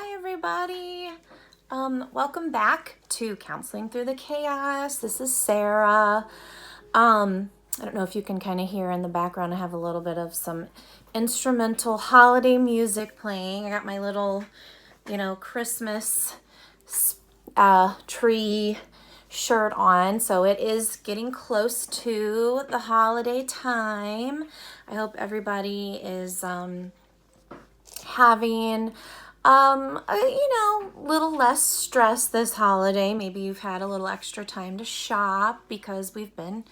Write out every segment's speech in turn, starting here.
Hi everybody. Welcome back to Counseling Through the Chaos. This is Sarah. I don't know if you can kind of hear in the background, I have a little bit of some instrumental holiday music playing. I got my little, Christmas tree shirt on, so it is getting close to the holiday time. I hope everybody is having a little less stress this holiday. Maybe you've had a little extra time to shop because we've been,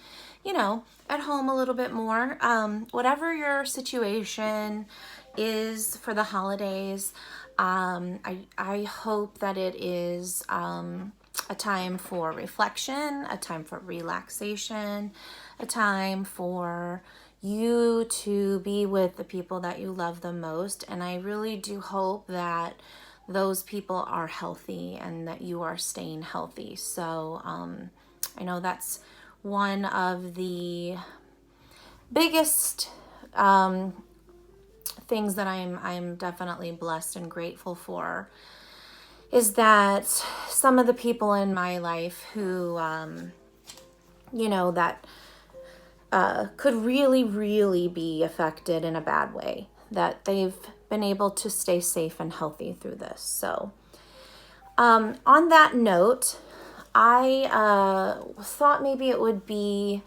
at home a little bit more. Whatever your situation is for the holidays, I hope that it is a time for reflection, a time for relaxation, a time for you to be with the people that you love the most. And I really do hope that those people are healthy and that you are staying healthy. So I know that's one of the biggest things that I'm definitely blessed and grateful for, is that some of the people in my life who that could really, really be affected in a bad way, that they've been able to stay safe and healthy through this. So on that note, I thought maybe it would be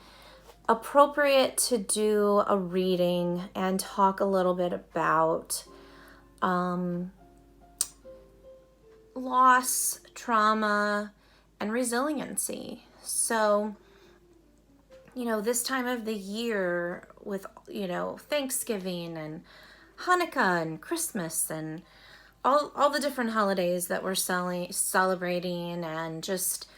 appropriate to do a reading and talk a little bit about loss, trauma, and resiliency. So this time of the year with, Thanksgiving and Hanukkah and Christmas and all the different holidays that we're celebrating, and just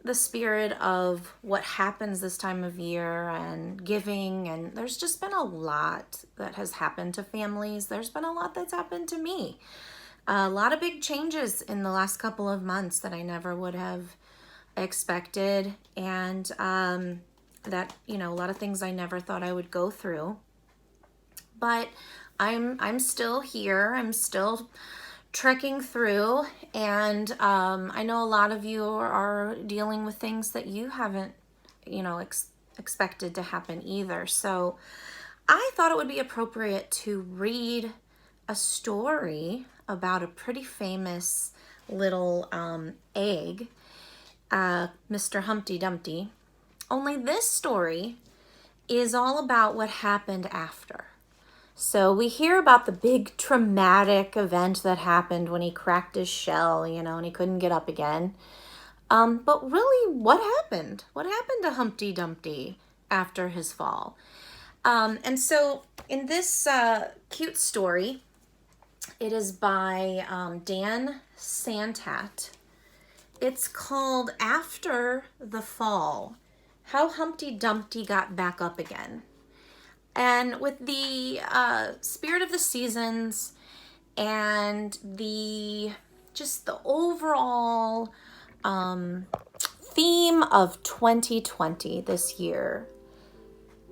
the spirit of what happens this time of year and giving. And there's just been a lot that has happened to families. There's been a lot that's happened to me. A lot of big changes in the last couple of months that I never would have expected. And that, a lot of things I never thought I would go through. But I'm still here. I'm still trekking through, and I know a lot of you are dealing with things that you haven't, expected to happen either. So I thought it would be appropriate to read a story about a pretty famous little egg, Mr. Humpty Dumpty. Only this story is all about what happened after. So we hear about the big traumatic event that happened when he cracked his shell, and he couldn't get up again. But really, what happened? What happened to Humpty Dumpty after his fall? And so in this cute story, it is by Dan Santat. It's called After the Fall: How Humpty Dumpty Got Back Up Again. And with the spirit of the seasons and the overall theme of 2020 this year,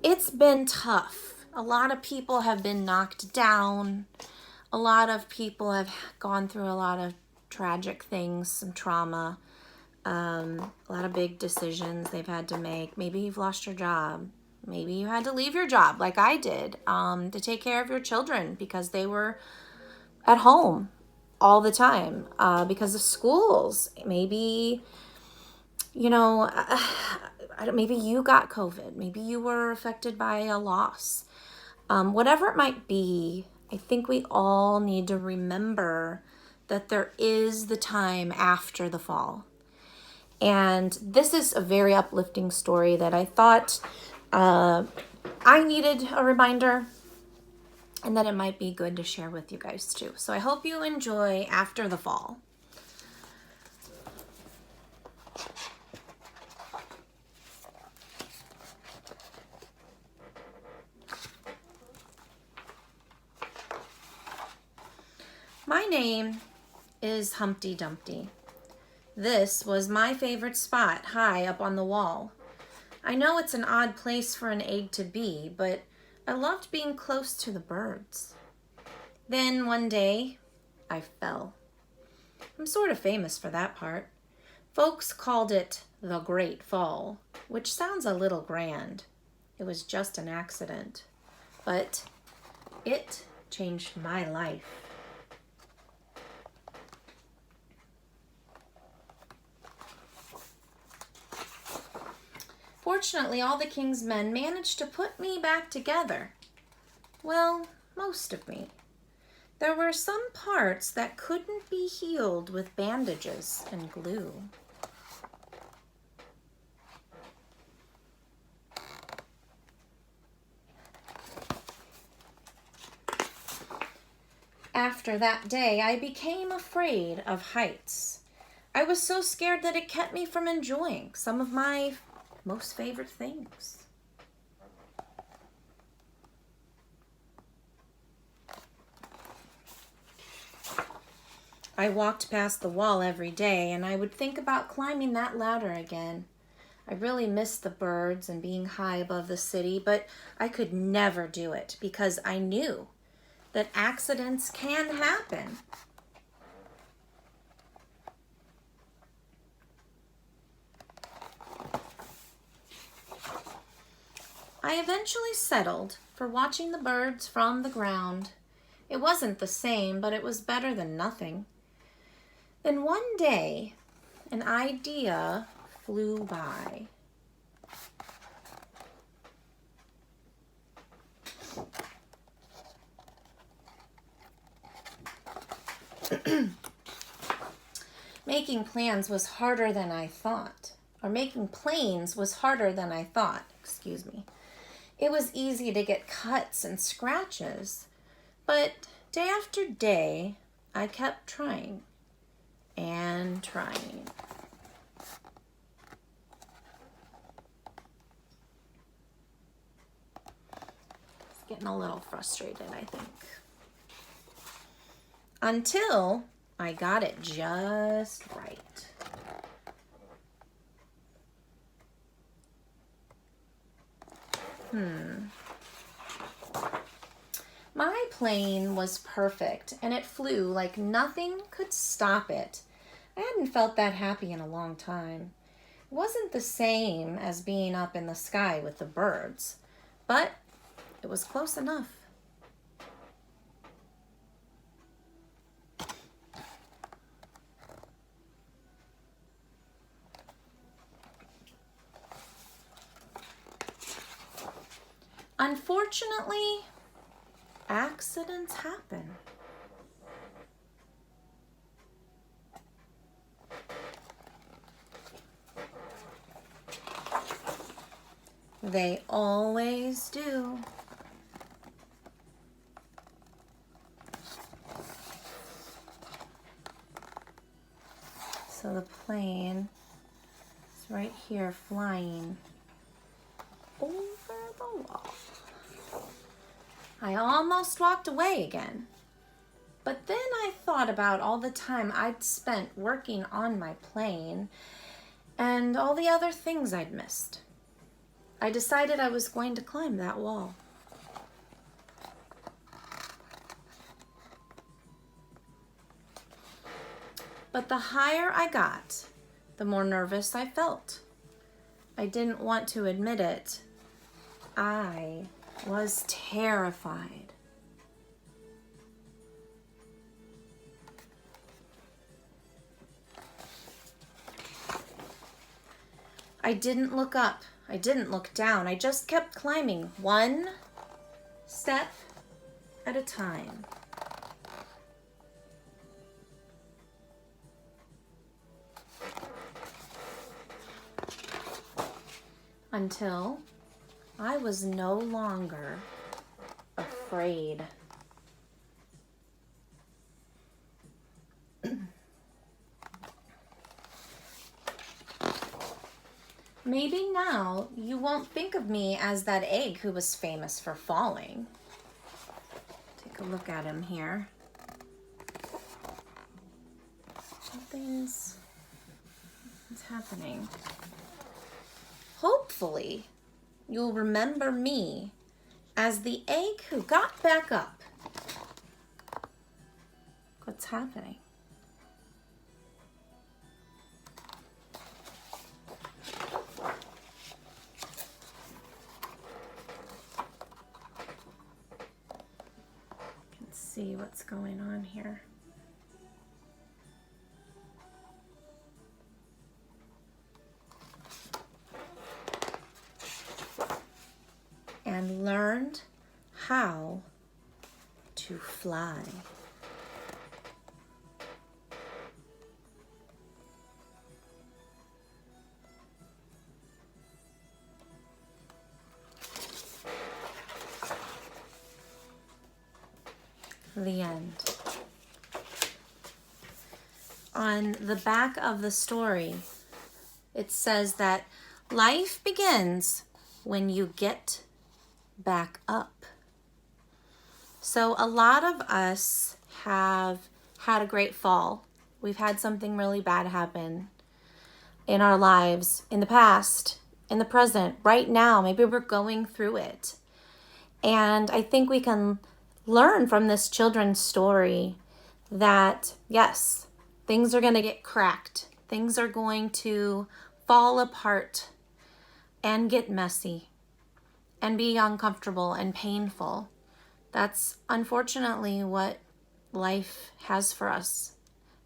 it's been tough. A lot of people have been knocked down. A lot of people have gone through a lot of tragic things, some trauma, a lot of big decisions they've had to make. Maybe you've lost your job. Maybe you had to leave your job like I did, to take care of your children because they were at home all the time because of schools. Maybe, maybe you got COVID. Maybe you were affected by a loss. Whatever it might be, I think we all need to remember that there is the time after the fall. And this is a very uplifting story that I thought I needed a reminder, and that it might be good to share with you guys too. So I hope you enjoy After the Fall. My name is Humpty Dumpty. This was my favorite spot, high up on the wall. I know it's an odd place for an egg to be, but I loved being close to the birds. Then one day, I fell. I'm sort of famous for that part. Folks called it the Great Fall, which sounds a little grand. It was just an accident, but it changed my life. Fortunately, all the king's men managed to put me back together. Well, most of me. There were some parts that couldn't be healed with bandages and glue. After that day, I became afraid of heights. I was so scared that it kept me from enjoying some of my most favorite things. I walked past the wall every day, and I would think about climbing that ladder again. I really missed the birds and being high above the city, but I could never do it because I knew that accidents can happen. I eventually settled for watching the birds from the ground. It wasn't the same, but it was better than nothing. Then one day, an idea flew by. Making plans was harder than I thought. Or making planes was harder than I thought, excuse me. It was easy to get cuts and scratches, but day after day, I kept trying and trying. It's getting a little frustrated, I think. Until I got it just right. My plane was perfect, and it flew like nothing could stop it. I hadn't felt that happy in a long time. It wasn't the same as being up in the sky with the birds, but it was close enough. Unfortunately, accidents happen. They always do. So the plane is right here flying over the wall. I almost walked away again. But then I thought about all the time I'd spent working on my plane and all the other things I'd missed. I decided I was going to climb that wall. But the higher I got, the more nervous I felt. I didn't want to admit it. I was terrified. I didn't look up. I didn't look down. I just kept climbing one step at a time. Until I was no longer afraid. Maybe now you won't think of me as that egg who was famous for falling. Take a look at him here. Something's happening. Hopefully, you'll remember me as the egg who got back up. What's happening? going on here. And learned how to fly. The end. On the back of the story, it says that life begins when you get back up. So a lot of us have had a great fall. We've had something really bad happen in our lives in the past, in the present, right now. Maybe we're going through it. And I think we can learn from this children's story that, yes, things are going to get cracked. Things are going to fall apart and get messy and be uncomfortable and painful. That's unfortunately what life has for us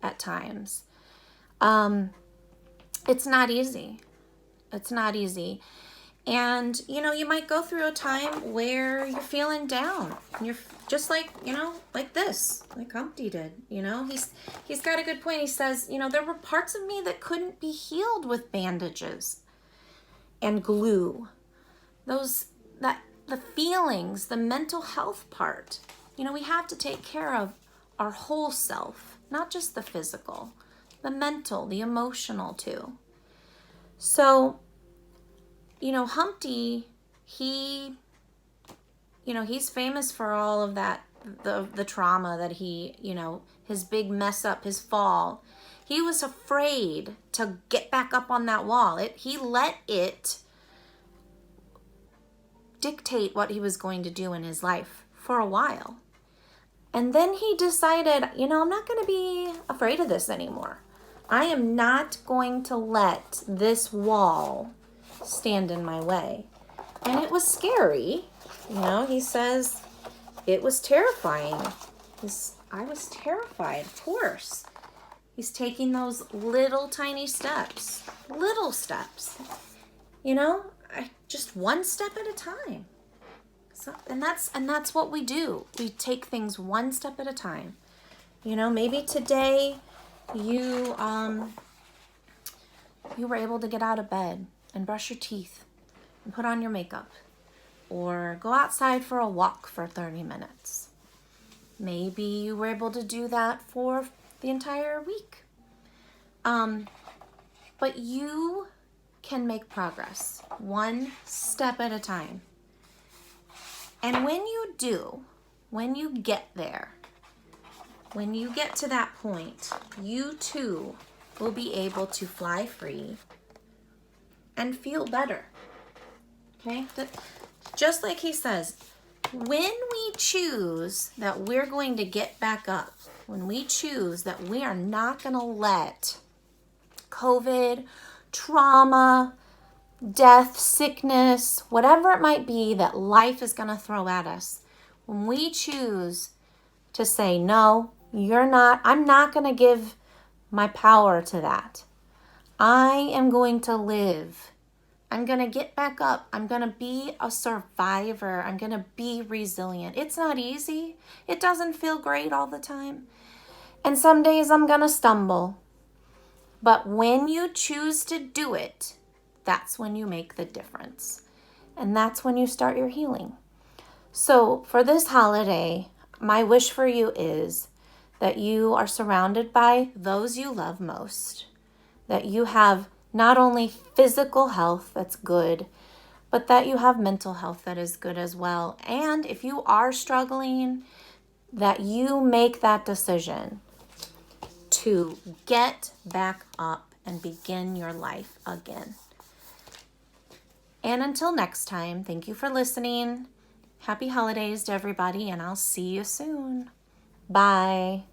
at times. It's not easy. It's not easy. And, you might go through a time where you're feeling down. You're just like, like this, like Humpty did, He's got a good point. He says, there were parts of me that couldn't be healed with bandages and glue. The feelings, the mental health part. We have to take care of our whole self, not just the physical, the mental, the emotional too. So, Humpty, he's famous for all of that, the trauma that he, his big mess up, his fall. He was afraid to get back up on that wall. He let it dictate what he was going to do in his life for a while. And then he decided, I'm not going to be afraid of this anymore. I am not going to let this wall stand in my way. And it was scary. He says it was terrifying. I was terrified, of course. He's taking those little tiny steps, just one step at a time. So, and that's what we do. We take things one step at a time. Maybe today you were able to get out of bed and brush your teeth and put on your makeup, or go outside for a walk for 30 minutes. Maybe you were able to do that for the entire week. But you can make progress one step at a time. And when you do, when you get there, when you get to that point, you too will be able to fly free and feel better. Okay? Just like he says, when we choose that we're going to get back up, when we choose that we are not going to let COVID, trauma, death, sickness, whatever it might be that life is going to throw at us, when we choose to say, no, I'm not going to give my power to that. I am going to live. I'm going to get back up. I'm going to be a survivor. I'm going to be resilient. It's not easy. It doesn't feel great all the time. And some days I'm going to stumble. But when you choose to do it, that's when you make the difference. And that's when you start your healing. So for this holiday, my wish for you is that you are surrounded by those you love most, that you have not only physical health that's good, but that you have mental health that is good as well. And if you are struggling, that you make that decision to get back up and begin your life again. And until next time, thank you for listening. Happy holidays to everybody, and I'll see you soon. Bye.